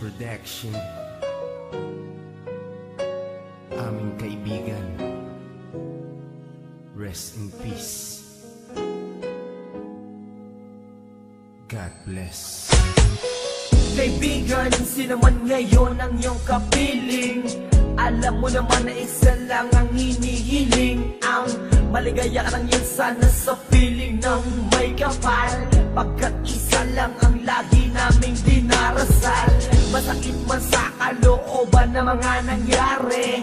Production. Aming kaibigan, rest in peace. God bless. Kaibigan, sino man ngayon ang iyong kapiling, alam mo naman na isa lang ang hinihiling. Ang maligaya ka lang yan sana sa piling ng may kapal, pagkat isa lang ang lagi naming dinarasal. Masakit man sa kalooban na mga nangyari,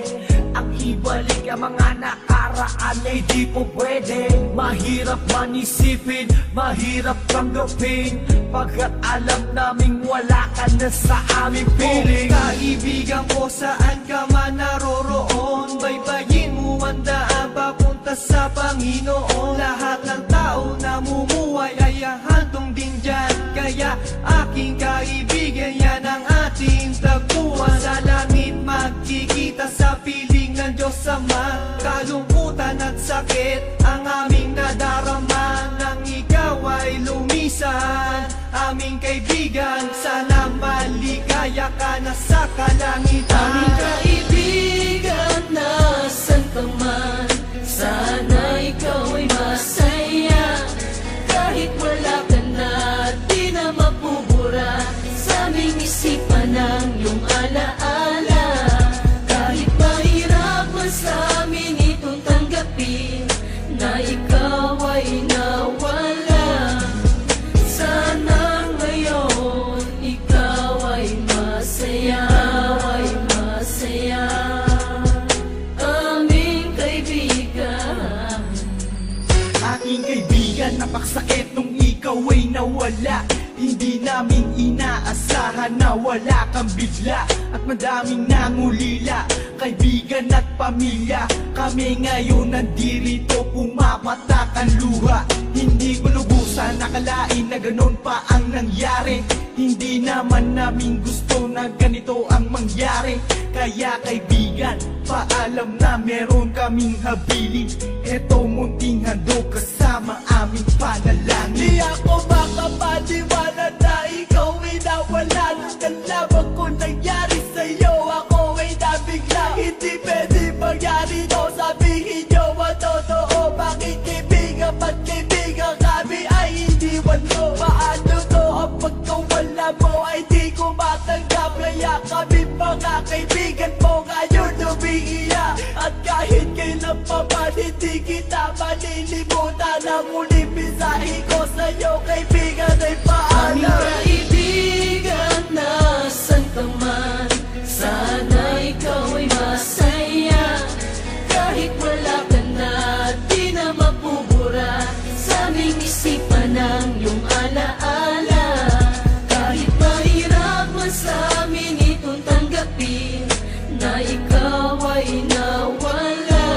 ang ibalik ang mga nakaraan ay di po pwede. Mahirap man isipin, mahirap tanggapin, pagkat alam naming wala ka na sa aming piling. Kaibigan ko, saan ka man naroroon, baybayin mo ang daan papunta sa Panginoon. Lahat ng tao na mumuhay ay hantong din dyan, kaya aking kaibigan, yan ang ating tagpuan. Sa langit magkikita sa piling ng Diyos Ama, kalungkutan at sakit ang aming nadarama. Nang ikaw ay lumisan, aming kaibigan, sana maligaya ka na sa kalangitan. Aming kaibigan, nasan ka man, sana ikaw ay masaya. Kahit wala ka na, di na mapubura sa aming isipan ng iyong alaala. Kahit mahirap man sa amin itong tanggapin na ikaw ay nawala, sana ngayon ikaw ay masaya, ay masaya. Aming kaibigan, Aking kaibigan, napaksakit nung ikaw ay nawala. Hindi namin inaasahan na wala kang bigla, at madaming nangulila, kaibigan at pamilya. Kami ngayon nandirito, pumapatak ang luha. Hindi ko lubusan nakalain na ganon pa ang nangyari. Hindi naman namin gusto na ganito ang mangyari. Kaya kaibigan, paalam na meron kaming habilin. Eto munting handog kasama aming panalangin. Di ako makapaniwala na ikaw ay nawala. Nang lamang ko nangyari sa'yo, ako ay nabigla. Hindi pwede mangyari to, sabihin nyo ang totoo. Bakit kaibigan, ba't kaibigan kami ay hindi walo? Paano to ang pagkawala mo ay di ko matanggap? Kaya kami mga kaibigan mo ngayon umiiyak, at kahit kailan pa man hindi kita malilimutan. Ang uling mensahe ko sa'yo kaibigan ay aming paalam. kaibigan, nasan ka man, sana ikaw ay masaya. Kahit wala ka na, di na mapubura sa aming isipan ng iyong alaala. Kahit mahirap man sa amin itong tanggapin na ikaw ay nawala,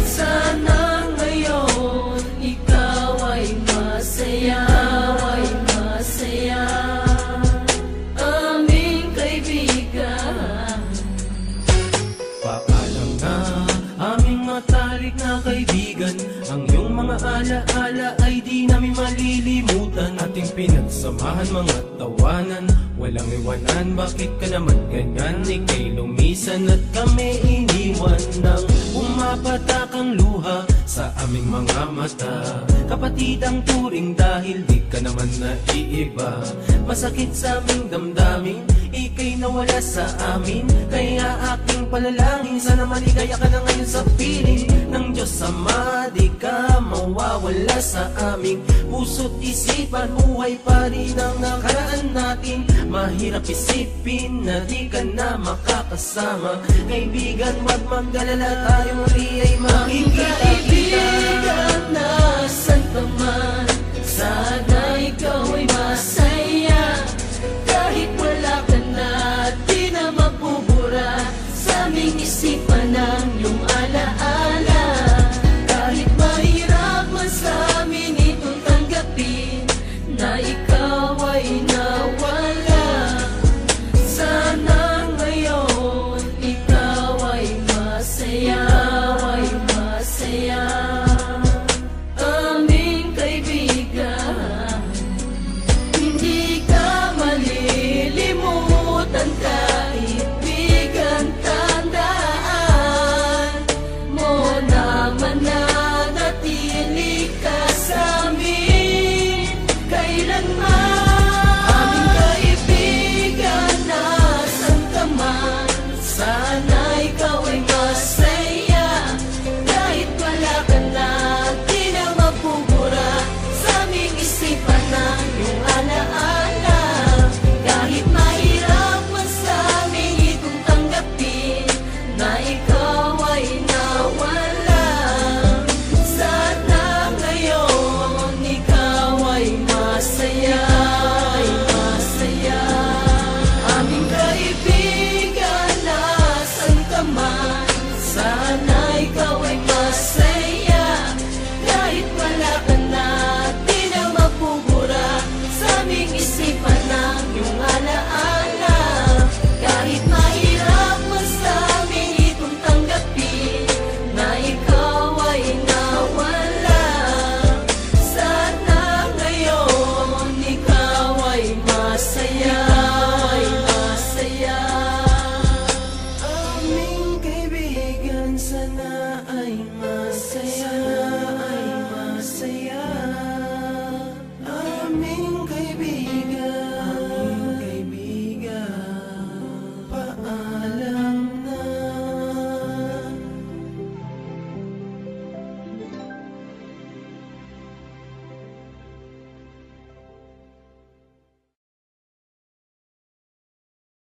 sana ngayon ikaw ay masaya, ay masaya. Aming kaibigan, Paalam na aming matalik na kaibigan, ang iyong mga alaala ay di namin malilimutan. Ating pinagsamahan mga tawanan, walang iwanan. Bakit ka naman ganyan? Ika'y lumisan at kami iniwan. Nang pumapatak ang luha sa aming mga mata, kapatid ang turing dahil di ka naman naiiba. Masakit sa aming damdamin, ika'y nawala sa amin. Kaya aking panalangin, sana maligaya ka na ngayon sa piling ng Diyos Ama. Di ka mawawala sa aming puso't isipan, buhay pa rin ang nakaraan natin. Mahirap isipin na di ka na makakasama. Kaibigan, wag mag-alala, tayo muli ay aming makikita. kaibigan, nasan ka man, sana ikaw ay masaya. Kahit wala ka na, di na mapubura sa aming isipan ng iyong alaala. Kahit mahirap man sa amin itong tanggapin na ikaw ay nawala, sana ngayon ikaw ay masaya, ay masaya. Aming kaibigan, ay